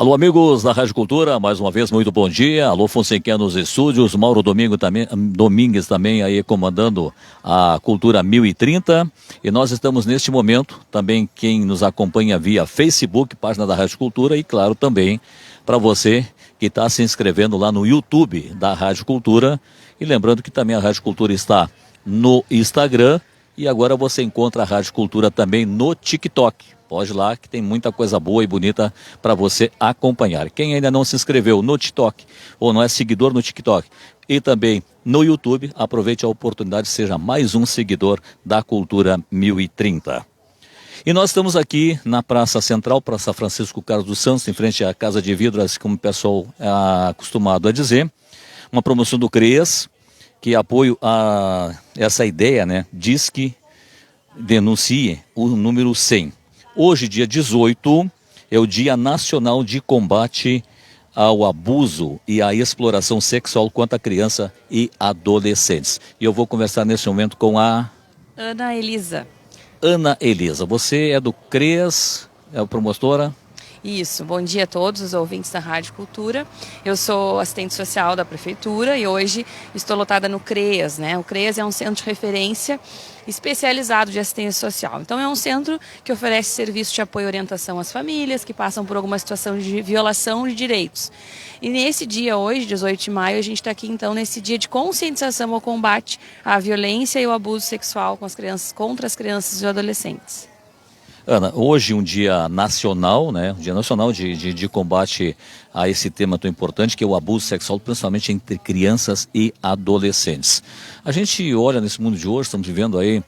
Alô, amigos da Rádio Cultura, mais uma vez, muito bom dia. Alô, Fonseca nos estúdios, Mauro Domingues também aí comandando a Cultura 1030. E nós estamos neste momento, também quem nos acompanha via Facebook, página da Rádio Cultura, e claro também para você que está se inscrevendo lá no YouTube da Rádio Cultura. E lembrando que também a Rádio Cultura está no Instagram e agora você encontra a Rádio Cultura também no TikTok. Pode ir lá que tem muita coisa boa e bonita para você acompanhar. Quem ainda não se inscreveu no TikTok ou não é seguidor no TikTok e também no YouTube, aproveite a oportunidade, seja mais um seguidor da Cultura 1030. E nós estamos aqui na Praça Central, Praça Francisco Carlos dos Santos, em frente à Casa de Vidros, como o pessoal é acostumado a dizer. Uma promoção do CREAS, que apoio a essa ideia, né? Diz que denuncie o número 100. Hoje, dia 18, é o Dia Nacional de Combate ao Abuso e à Exploração Sexual contra criança e adolescentes. E eu vou conversar nesse momento com a Ana Elisa. Ana Elisa, você é do CREAS, é a promotora? Isso, bom dia a todos os ouvintes da Rádio Cultura. Eu sou assistente social da Prefeitura e hoje estou lotada no CREAS, né? O CREAS é um centro de referência especializado de assistência social. Então é um centro que oferece serviço de apoio e orientação às famílias que passam por alguma situação de violação de direitos. E nesse dia hoje, 18 de maio, a gente está aqui então nesse dia de conscientização ao combate à violência e ao abuso sexual com as crianças, contra as crianças e adolescentes. Ana, hoje um dia nacional, né? Um dia nacional de combate a esse tema tão importante que é o abuso sexual, principalmente entre crianças e adolescentes. A gente olha nesse mundo de hoje, estamos vivendo aí,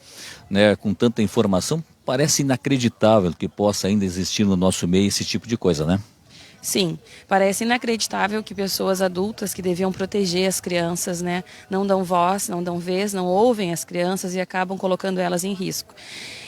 né, com tanta informação, parece inacreditável que possa ainda existir no nosso meio esse tipo de coisa, né? Sim, parece inacreditável que pessoas adultas que deviam proteger as crianças, né, não dão voz, não dão vez, não ouvem as crianças e acabam colocando elas em risco.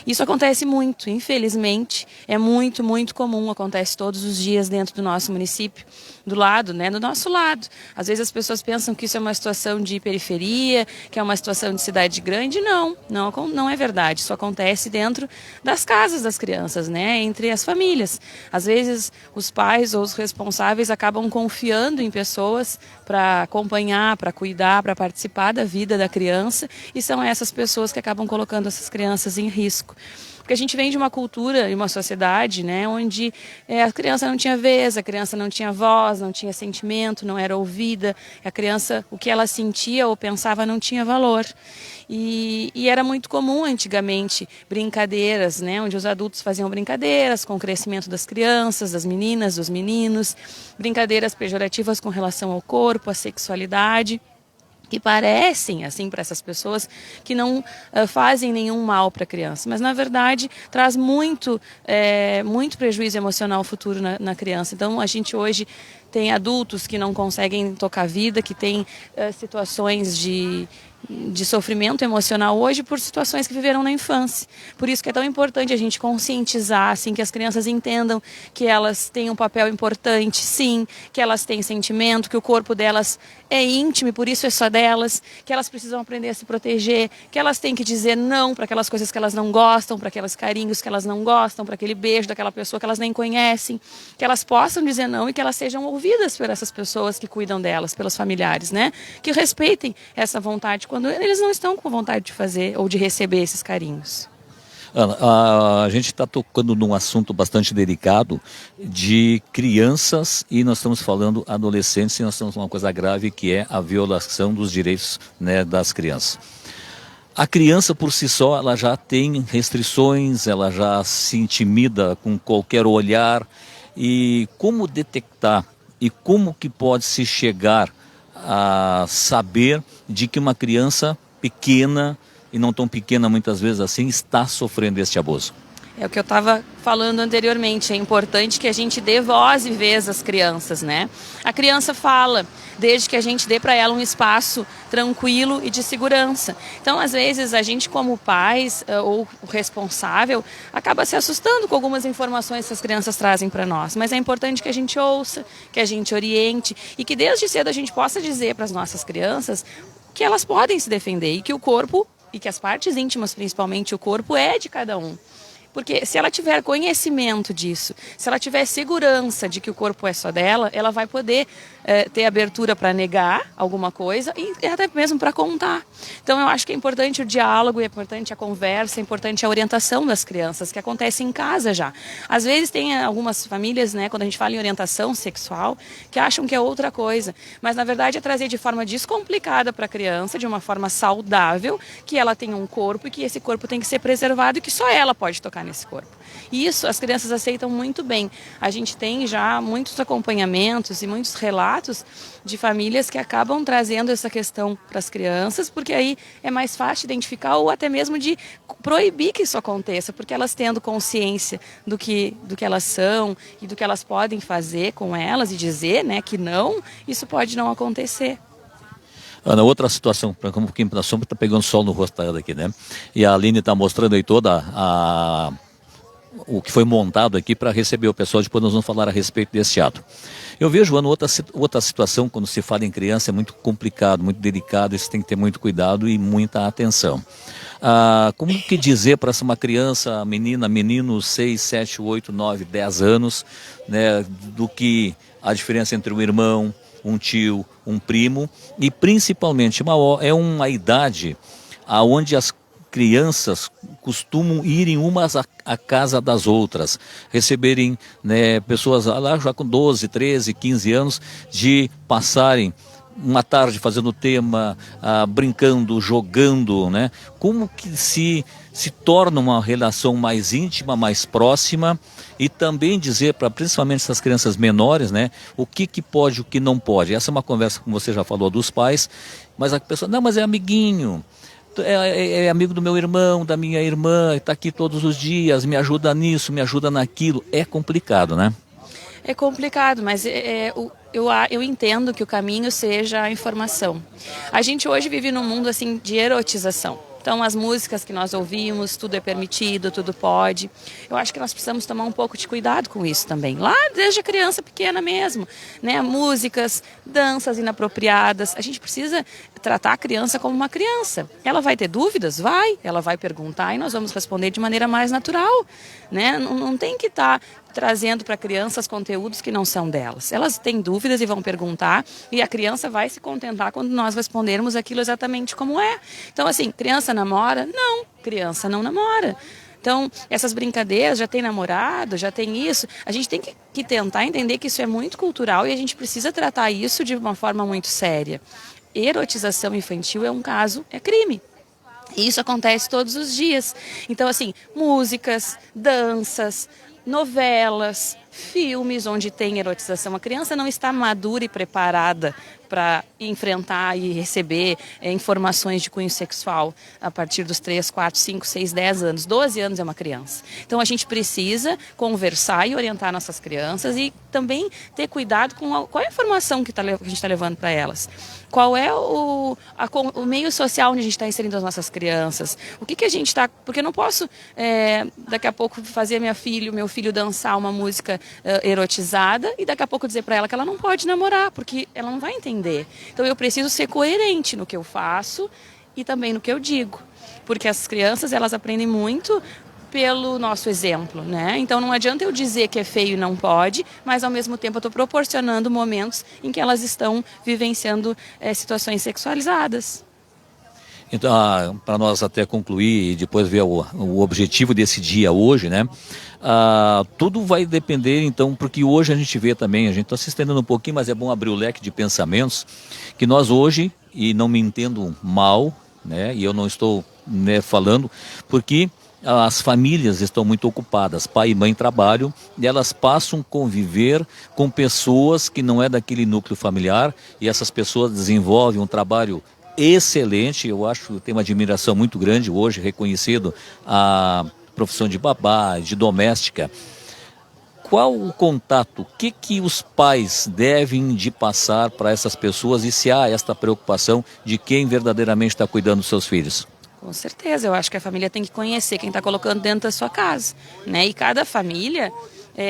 Isso acontece muito, infelizmente, é muito, muito comum, acontece todos os dias dentro do nosso município, do lado, né, do nosso lado. Às vezes as pessoas pensam que isso é uma situação de periferia, que é uma situação de cidade grande. Não é verdade. Isso acontece dentro das casas das crianças, né, entre as famílias. Às vezes os pais ou os responsáveis acabam confiando em pessoas para acompanhar, para cuidar, para participar da vida da criança e são essas pessoas que acabam colocando essas crianças em risco. Porque a gente vem de uma cultura e uma sociedade, né, onde a criança não tinha vez, a criança não tinha voz, não tinha sentimento, não era ouvida, a criança, o que ela sentia ou pensava não tinha valor. E era muito comum antigamente brincadeiras, né, onde os adultos faziam brincadeiras com o crescimento das crianças, das meninas, dos meninos, brincadeiras pejorativas com relação ao corpo, à sexualidade, que parecem, assim, para essas pessoas, que não fazem nenhum mal para a criança. Mas, na verdade, traz muito prejuízo emocional futuro na criança. Então, a gente hoje tem adultos que não conseguem tocar a vida, que têm situações de sofrimento emocional hoje por situações que viveram na infância. Por isso que é tão importante a gente conscientizar, assim, que as crianças entendam que elas têm um papel importante, sim, que elas têm sentimento, que o corpo delas é íntimo e por isso é só delas, que elas precisam aprender a se proteger, que elas têm que dizer não para aquelas coisas que elas não gostam, para aqueles carinhos que elas não gostam, para aquele beijo daquela pessoa que elas nem conhecem, que elas possam dizer não e que elas sejam ouvidas por essas pessoas que cuidam delas, pelos familiares, né? Que respeitem essa vontade quando eles não estão com vontade de fazer ou de receber esses carinhos. Ana, a gente está tocando num assunto bastante delicado de crianças e nós estamos falando adolescentes e nós estamos uma coisa grave que é a violação dos direitos, né, das crianças. A criança por si só, ela já tem restrições, ela já se intimida com qualquer olhar e como detectar e como que pode se chegar a saber de que uma criança pequena e não tão pequena muitas vezes assim, está sofrendo este abuso? É o que eu estava falando anteriormente, é importante que a gente dê voz e vez às crianças, né? A criança fala, desde que a gente dê para ela um espaço tranquilo e de segurança. Então, às vezes, a gente como pais ou o responsável acaba se assustando com algumas informações que as crianças trazem para nós, mas é importante que a gente ouça, que a gente oriente e que desde cedo a gente possa dizer para as nossas crianças que elas podem se defender e que o corpo, e que as partes íntimas, principalmente o corpo, é de cada um. Porque se ela tiver conhecimento disso, se ela tiver segurança de que o corpo é só dela, ela vai poder ter abertura para negar alguma coisa e até mesmo para contar. Então eu acho que é importante o diálogo, é importante a conversa, é importante a orientação das crianças, que acontece em casa já. Às vezes tem algumas famílias, né, quando a gente fala em orientação sexual, que acham que é outra coisa, mas na verdade é trazer de forma descomplicada para a criança, de uma forma saudável, que ela tenha um corpo e que esse corpo tem que ser preservado e que só ela pode tocar nesse corpo. E isso as crianças aceitam muito bem. A gente tem já muitos acompanhamentos e muitos relatos de famílias que acabam trazendo essa questão para as crianças, porque aí é mais fácil identificar ou até mesmo de proibir que isso aconteça, porque elas tendo consciência do que elas são e do que elas podem fazer com elas e dizer, né, que não, isso pode não acontecer. Ana, outra situação, como que a sombra está pegando sol no rosto dela aqui, né? E a Aline está mostrando aí toda o que foi montado aqui para receber o pessoal, depois nós vamos falar a respeito desse ato. Eu vejo, Ana, outra situação, quando se fala em criança, é muito complicado, muito delicado, isso tem que ter muito cuidado e muita atenção. Como que dizer para uma criança, menino, 6, 7, 8, 9, 10 anos, né, do que a diferença entre um irmão, um tio, um primo, e principalmente é uma idade onde as crianças costumam irem umas à casa das outras, receberem, né, pessoas lá já com 12, 13, 15 anos, de passarem uma tarde fazendo tema, brincando, jogando, né? Como que se torna uma relação mais íntima, mais próxima, e também dizer para principalmente essas crianças menores, né, o que pode, o que não pode. Essa é uma conversa, como você já falou, dos pais, mas a pessoa, não, mas é amiguinho, é amigo do meu irmão, da minha irmã, está aqui todos os dias, me ajuda nisso, me ajuda naquilo. É complicado, né? É complicado, mas eu entendo que o caminho seja a informação. A gente hoje vive num mundo assim de erotização. Então, as músicas que nós ouvimos, tudo é permitido, tudo pode. Eu acho que nós precisamos tomar um pouco de cuidado com isso também. Lá, desde a criança pequena mesmo, né? Músicas, danças inapropriadas. A gente precisa tratar a criança como uma criança. Ela vai ter dúvidas? Vai. Ela vai perguntar e nós vamos responder de maneira mais natural, né? Não tem que estar trazendo para crianças conteúdos que não são delas. Elas têm dúvidas e vão perguntar, e a criança vai se contentar quando nós respondermos aquilo exatamente como é. Então, assim, criança namora? Não, criança não namora. Então, essas brincadeiras, já tem namorado, já tem isso, a gente tem que tentar entender que isso é muito cultural e a gente precisa tratar isso de uma forma muito séria. Erotização infantil é um caso, é crime. E isso acontece todos os dias. Então, assim, músicas, danças, novelas, filmes onde tem erotização. A criança não está madura e preparada para enfrentar e receber informações de cunho sexual a partir dos 3, 4, 5, 6, 10 anos. 12 anos é uma criança. Então a gente precisa conversar e orientar nossas crianças e também ter cuidado com qual é a informação que a gente está levando para elas. Qual é o meio social onde a gente está inserindo as nossas crianças? O que a gente está... Porque eu não posso, daqui a pouco, fazer meu filho dançar uma música erotizada e daqui a pouco dizer para ela que ela não pode namorar, porque ela não vai entender. Então eu preciso ser coerente no que eu faço e também no que eu digo. Porque as crianças, elas aprendem muito pelo nosso exemplo, né? Então não adianta eu dizer que é feio e não pode, mas ao mesmo tempo eu estou proporcionando momentos em que elas estão vivenciando situações sexualizadas. Então, para nós até concluir e depois ver o objetivo desse dia hoje, né? Tudo vai depender, então, porque hoje a gente vê também, a gente está se estendendo um pouquinho, mas é bom abrir o leque de pensamentos, que nós hoje, e não me entendo mal, né? E eu não estou, né, falando, porque as famílias estão muito ocupadas, pai e mãe trabalham, e elas passam a conviver com pessoas que não é daquele núcleo familiar, e essas pessoas desenvolvem um trabalho excelente. Eu acho que tem uma admiração muito grande hoje, reconhecido a profissão de babá, de doméstica. Qual o contato, o que os pais devem de passar para essas pessoas e se há esta preocupação de quem verdadeiramente está cuidando dos seus filhos? Com certeza, eu acho que a família tem que conhecer quem está colocando dentro da sua casa, né? E cada família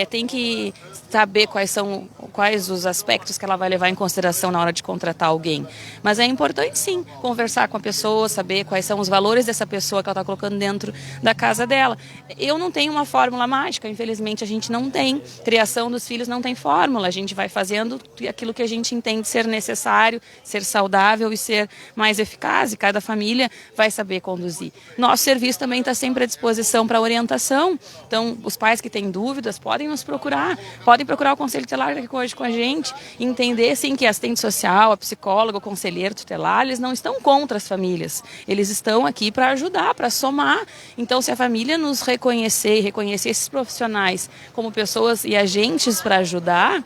tem que saber quais os aspectos que ela vai levar em consideração na hora de contratar alguém. Mas é importante sim conversar com a pessoa, saber quais são os valores dessa pessoa que ela está colocando dentro da casa dela. Eu não tenho uma fórmula mágica, infelizmente a gente não tem. Criação dos filhos não tem fórmula, a gente vai fazendo aquilo que a gente entende ser necessário, ser saudável e ser mais eficaz, e cada família vai saber conduzir. Nosso serviço também está sempre à disposição para orientação, então os pais que têm dúvidas podem nos procurar, podem procurar o Conselho Tutelar aqui hoje com a gente, entender sim que a assistente social, a psicóloga, o conselheiro tutelar, eles não estão contra as famílias, eles estão aqui para ajudar, para somar. Então se a família nos reconhecer e reconhecer esses profissionais como pessoas e agentes para ajudar,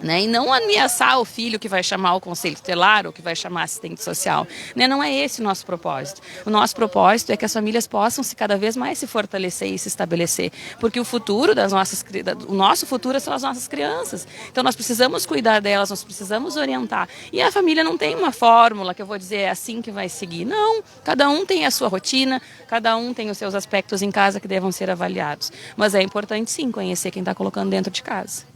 né? E não ameaçar o filho que vai chamar o conselho tutelar ou que vai chamar assistente social, né? Não é esse o nosso propósito. O nosso propósito é que as famílias possam cada vez mais se fortalecer e se estabelecer, porque o futuro o nosso futuro são as nossas crianças. Então nós precisamos cuidar delas, nós precisamos orientar. E a família não tem uma fórmula que eu vou dizer é assim que vai seguir. Não, cada um tem a sua rotina, cada um tem os seus aspectos em casa que devam ser avaliados. Mas é importante sim conhecer quem está colocando dentro de casa.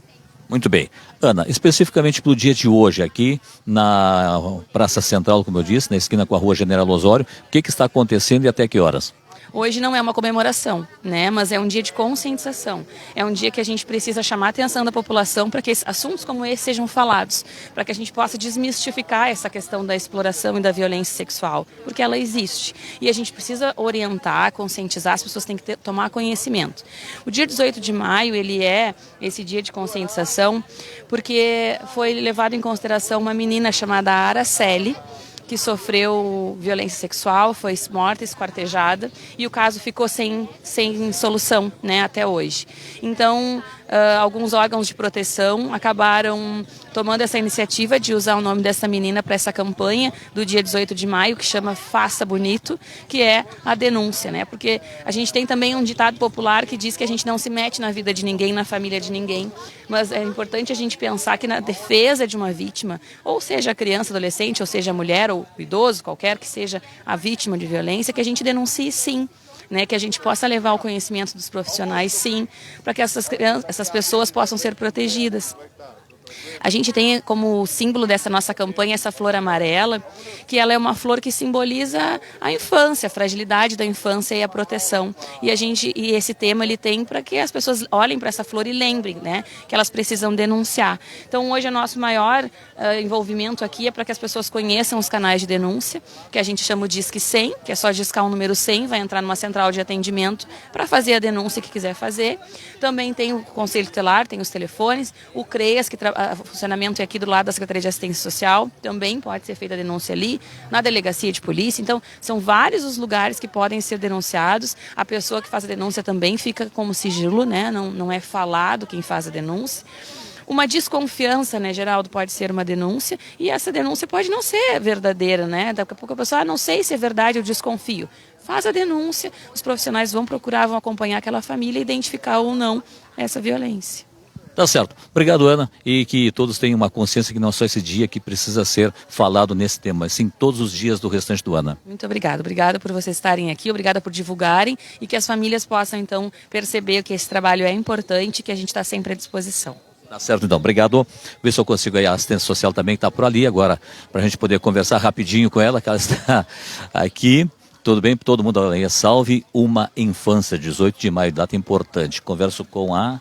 Muito bem. Ana, especificamente para o dia de hoje aqui na Praça Central, como eu disse, na esquina com a Rua General Osório, o que está acontecendo e até que horas? Hoje não é uma comemoração, né? Mas é um dia de conscientização. É um dia que a gente precisa chamar a atenção da população para que assuntos como esse sejam falados, para que a gente possa desmistificar essa questão da exploração e da violência sexual, porque ela existe. E a gente precisa orientar, conscientizar, as pessoas têm que tomar conhecimento. O dia 18 de maio, ele é esse dia de conscientização, porque foi levado em consideração uma menina chamada Araceli, que sofreu violência sexual, foi morta, esquartejada, e o caso ficou sem solução, né, até hoje. Então, alguns órgãos de proteção acabaram tomando essa iniciativa de usar o nome dessa menina para essa campanha do dia 18 de maio, que chama Faça Bonito, que é a denúncia, né? Porque a gente tem também um ditado popular que diz que a gente não se mete na vida de ninguém, na família de ninguém, mas é importante a gente pensar que na defesa de uma vítima, ou seja a criança, adolescente, ou seja a mulher ou o idoso, qualquer que seja a vítima de violência, que a gente denuncie sim. Né, que a gente possa levar o conhecimento dos profissionais, sim, para que essas pessoas possam ser protegidas. A gente tem como símbolo dessa nossa campanha essa flor amarela, que ela é uma flor que simboliza a infância, a fragilidade da infância e a proteção. E esse tema ele tem para que as pessoas olhem para essa flor e lembrem, né, que elas precisam denunciar. Então hoje o nosso maior envolvimento aqui é para que as pessoas conheçam os canais de denúncia, que a gente chama de Disque 100, que é só discar o número 100, vai entrar numa central de atendimento para fazer a denúncia que quiser fazer. Também tem o Conselho Tutelar, tem os telefones, o CREAS, que o funcionamento é aqui do lado da Secretaria de Assistência Social, também pode ser feita a denúncia ali, na delegacia de polícia. Então, são vários os lugares que podem ser denunciados. A pessoa que faz a denúncia também fica como sigilo, né? Não é falado quem faz a denúncia. Uma desconfiança, né, Geraldo, pode ser uma denúncia, e essa denúncia pode não ser verdadeira, né? Daqui a pouco a pessoa, não sei se é verdade, eu desconfio. Faz a denúncia, os profissionais vão procurar, vão acompanhar aquela família e identificar ou não essa violência. Tá certo. Obrigado, Ana, e que todos tenham uma consciência que não é só esse dia que precisa ser falado nesse tema, mas sim todos os dias do restante do ano. Muito obrigada. Obrigada por vocês estarem aqui, obrigada por divulgarem e que as famílias possam, então, perceber que esse trabalho é importante e que a gente está sempre à disposição. Tá certo, então. Obrigado. Ver se eu consigo aí a assistência social também, que está por ali agora, para a gente poder conversar rapidinho com ela, que ela está aqui. Tudo bem? Todo mundo aí. Salve uma infância, 18 de maio, data importante. Converso com a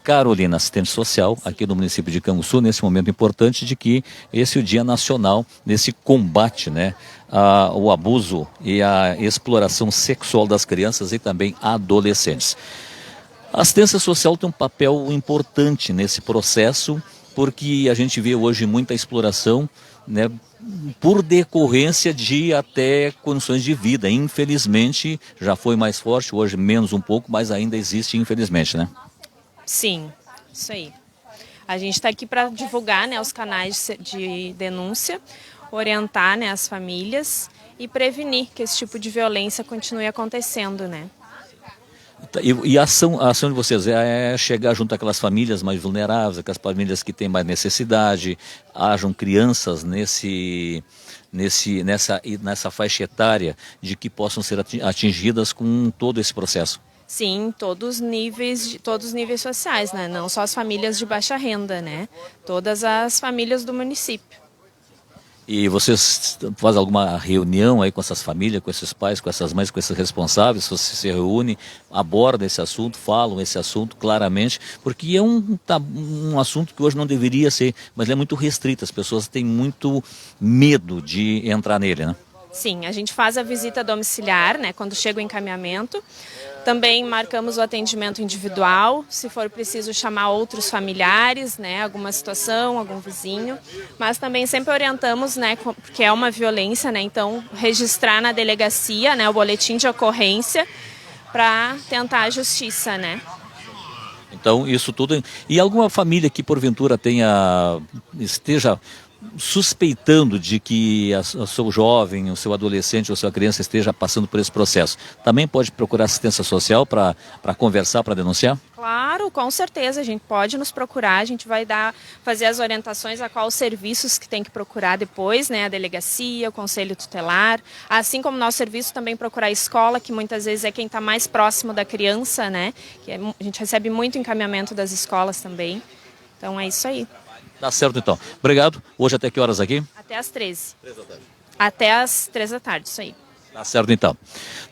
Carolina, assistente social aqui no município de Canguçu, nesse momento importante de que esse é o Dia Nacional nesse combate, né, ao abuso e à exploração sexual das crianças e também adolescentes. A assistência social tem um papel importante nesse processo, porque a gente vê hoje muita exploração, né, por decorrência de até condições de vida. Infelizmente, já foi mais forte, hoje menos um pouco, mas ainda existe, infelizmente, né? Sim, isso aí. A gente está aqui para divulgar, né, os canais de denúncia, orientar, né, as famílias e prevenir que esse tipo de violência continue acontecendo, né? E a ação de vocês é chegar junto àquelas famílias mais vulneráveis, aquelas famílias que têm mais necessidade, hajam crianças nessa faixa etária de que possam ser atingidas com todo esse processo. Sim, todos os níveis sociais, né? Não só as famílias de baixa renda, né? Todas as famílias do município. E vocês fazem alguma reunião aí com essas famílias, com esses pais, com essas mães, com esses responsáveis? Vocês se reúnem, abordam esse assunto, falam esse assunto claramente, porque é um assunto que hoje não deveria ser, mas ele é muito restrito, as pessoas têm muito medo de entrar nele, né? Sim, a gente faz a visita domiciliar, né, quando chega o encaminhamento. Também marcamos o atendimento individual, se for preciso chamar outros familiares, né, alguma situação, algum vizinho. Mas também sempre orientamos, né, porque é uma violência, né, então registrar na delegacia, né, o boletim de ocorrência para tentar a justiça, né. Então, isso tudo. E alguma família que porventura esteja suspeitando de que o seu jovem, o seu adolescente ou a sua criança esteja passando por esse processo, também pode procurar assistência social para conversar, para denunciar? Claro, com certeza, a gente pode nos procurar, a gente vai fazer as orientações a quais serviços que tem que procurar depois, né, a delegacia, o conselho tutelar, assim como nosso serviço também procurar a escola, que muitas vezes é quem está mais próximo da criança, né, a gente recebe muito encaminhamento das escolas também, então é isso aí. Tá certo então. Obrigado. Hoje até que horas aqui? Até às 13. 3 da tarde. Até às 3 da tarde, isso aí. Tá certo então.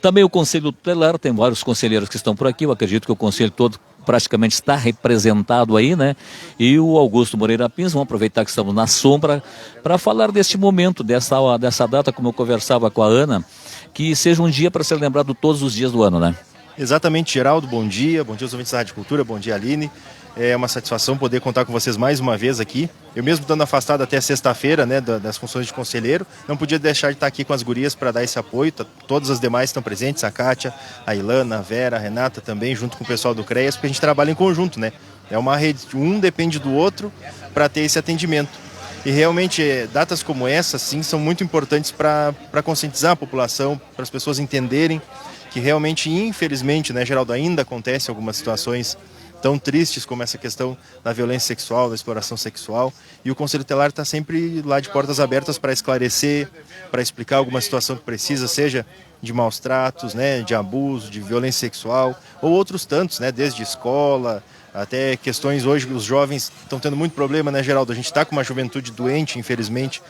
Também o Conselho Tutelar, tem vários conselheiros que estão por aqui, eu acredito que o Conselho todo praticamente está representado aí, né? E o Augusto Moreira Pins, vamos aproveitar que estamos na sombra para falar deste momento, dessa data, como eu conversava com a Ana, que seja um dia para ser lembrado todos os dias do ano, né? Exatamente, Geraldo, bom dia aos ouvintes da Rádio Cultura, bom dia, Aline. É uma satisfação poder contar com vocês mais uma vez aqui. Eu mesmo estando afastado até sexta-feira, né, das funções de conselheiro, não podia deixar de estar aqui com as gurias para dar esse apoio. Todas as demais estão presentes, a Kátia, a Ilana, a Vera, a Renata também, junto com o pessoal do CREAS, porque a gente trabalha em conjunto, né? É uma rede, um depende do outro para ter esse atendimento. E realmente, datas como essa, sim, são muito importantes para conscientizar a população, para as pessoas entenderem que realmente, infelizmente, né, Geraldo, ainda acontece algumas situações tão tristes como essa questão da violência sexual, da exploração sexual, e o Conselho Tutelar está sempre lá de portas abertas para esclarecer, para explicar alguma situação que precisa, seja de maus tratos, né, de abuso, de violência sexual, ou outros tantos, né, desde escola, até questões hoje, os jovens estão tendo muito problema, né, Geraldo? A gente está com uma juventude doente, infelizmente,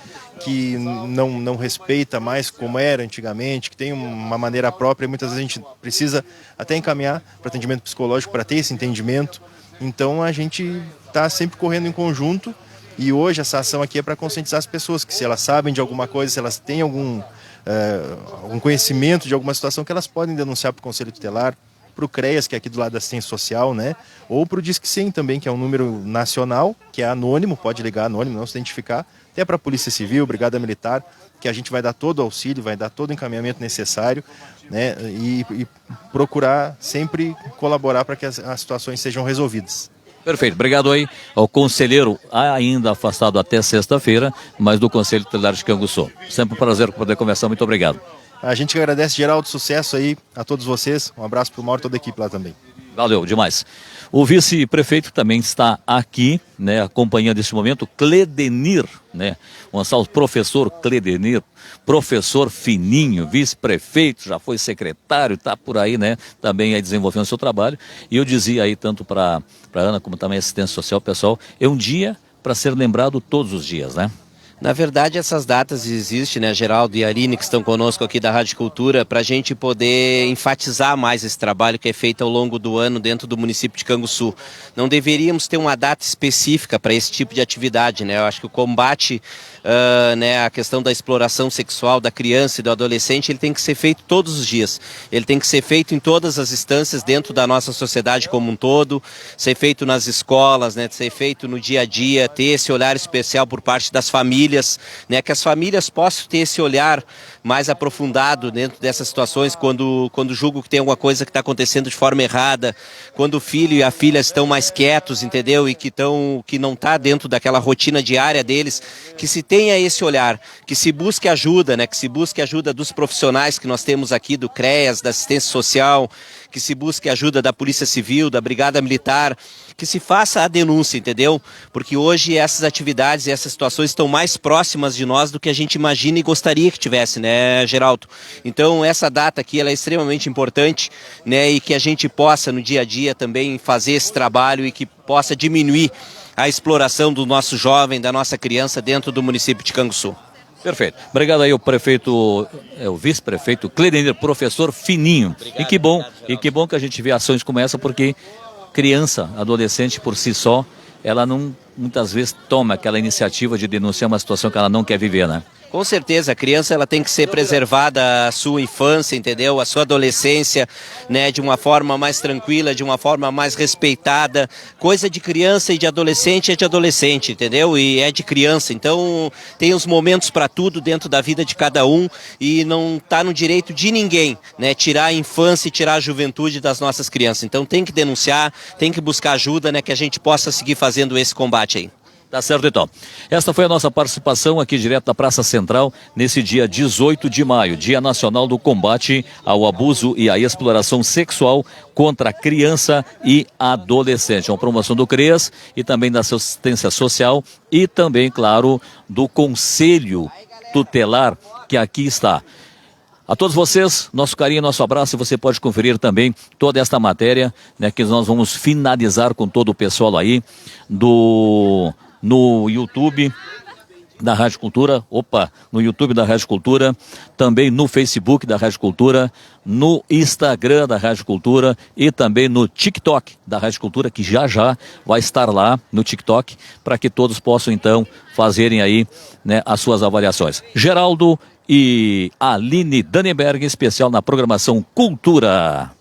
que não respeita mais como era antigamente, que tem uma maneira própria, e muitas vezes a gente precisa até encaminhar para atendimento psicológico para ter esse entendimento. Então a gente está sempre correndo em conjunto, e hoje essa ação aqui é para conscientizar as pessoas, que se elas sabem de alguma coisa, se elas têm algum conhecimento de alguma situação, que elas podem denunciar para o Conselho Tutelar, para o CREAS, que é aqui do lado da assistência social, né? Ou para o Disque 100 também, que é um número nacional, que é anônimo, pode ligar anônimo, não se identificar, até para a Polícia Civil, Brigada Militar, que a gente vai dar todo o auxílio, vai dar todo o encaminhamento necessário, né? E procurar sempre colaborar para que as situações sejam resolvidas. Perfeito, obrigado aí ao conselheiro ainda afastado até sexta-feira, mas do Conselho Tutelar de Canguçu. Sempre um prazer poder conversar, muito obrigado. A gente que agradece, Geraldo, sucesso aí a todos vocês. Um abraço para o Mauro e toda a equipe lá também. Valeu, demais. O vice-prefeito também está aqui, né, acompanhando esse momento, Cledenir, né, Gonçalves, professor Cledenir, professor fininho, vice-prefeito, já foi secretário, está por aí, né, também aí desenvolvendo o seu trabalho. E eu dizia aí, tanto para a Ana como também assistência social, pessoal, é um dia para ser lembrado todos os dias, né? Na verdade, essas datas existem, né, Geraldo e Aline, que estão conosco aqui da Rádio Cultura, para a gente poder enfatizar mais esse trabalho que é feito ao longo do ano dentro do município de Canguçu. Não deveríamos ter uma data específica para esse tipo de atividade, né? Eu acho que o combate, né, a questão da exploração sexual da criança e do adolescente, ele tem que ser feito todos os dias. Ele tem que ser feito em todas as instâncias dentro da nossa sociedade como um todo, ser feito nas escolas, né, ser feito no dia a dia, ter esse olhar especial por parte das famílias, né, que as famílias possam ter esse olhar mais aprofundado dentro dessas situações, quando julgam que tem alguma coisa que está acontecendo de forma errada, quando o filho e a filha estão mais quietos, entendeu? E que não está dentro daquela rotina diária deles, que se tenha esse olhar, que se busque ajuda, né? Que se busque ajuda dos profissionais que nós temos aqui, do CREAS, da assistência social, que se busque ajuda da Polícia Civil, da Brigada Militar, que se faça a denúncia, entendeu? Porque hoje essas atividades e essas situações estão mais próximas de nós do que a gente imagina e gostaria que tivesse, né, né, Geraldo? Então essa data aqui ela é extremamente importante, né, e que a gente possa no dia a dia também fazer esse trabalho e que possa diminuir a exploração do nosso jovem, da nossa criança dentro do município de Canguçu. Perfeito. Obrigado aí o prefeito, o vice-prefeito Cledenir, professor Fininho. Obrigado, E que bom que a gente vê ações como essa, porque criança, adolescente por si só, ela não, muitas vezes toma aquela iniciativa de denunciar uma situação que ela não quer viver, né? Com certeza, a criança ela tem que ser preservada a sua infância, entendeu? A sua adolescência, né, de uma forma mais tranquila, de uma forma mais respeitada. Coisa de criança e de adolescente é de adolescente, entendeu? E é de criança. Então, tem os momentos para tudo dentro da vida de cada um e não está no direito de ninguém, né, tirar a infância e tirar a juventude das nossas crianças. Então, tem que denunciar, tem que buscar ajuda, né, que a gente possa seguir fazendo esse combate aí. Tá certo então. Esta foi a nossa participação aqui direto da Praça Central nesse dia 18 de maio, Dia Nacional do Combate ao Abuso e à Exploração Sexual contra a Criança e Adolescente. Uma promoção do CREAS e também da Assistência Social e também, claro, do Conselho Tutelar que aqui está. A todos vocês, nosso carinho, nosso abraço, e você pode conferir também toda esta matéria, né, que nós vamos finalizar com todo o pessoal aí no YouTube da Rádio Cultura, no YouTube da Rádio Cultura, também no Facebook da Rádio Cultura, no Instagram da Rádio Cultura e também no TikTok da Rádio Cultura, que já vai estar lá no TikTok, para que todos possam então fazerem aí, né, as suas avaliações. Geraldo e Aline Dannenberg, especial na programação Cultura.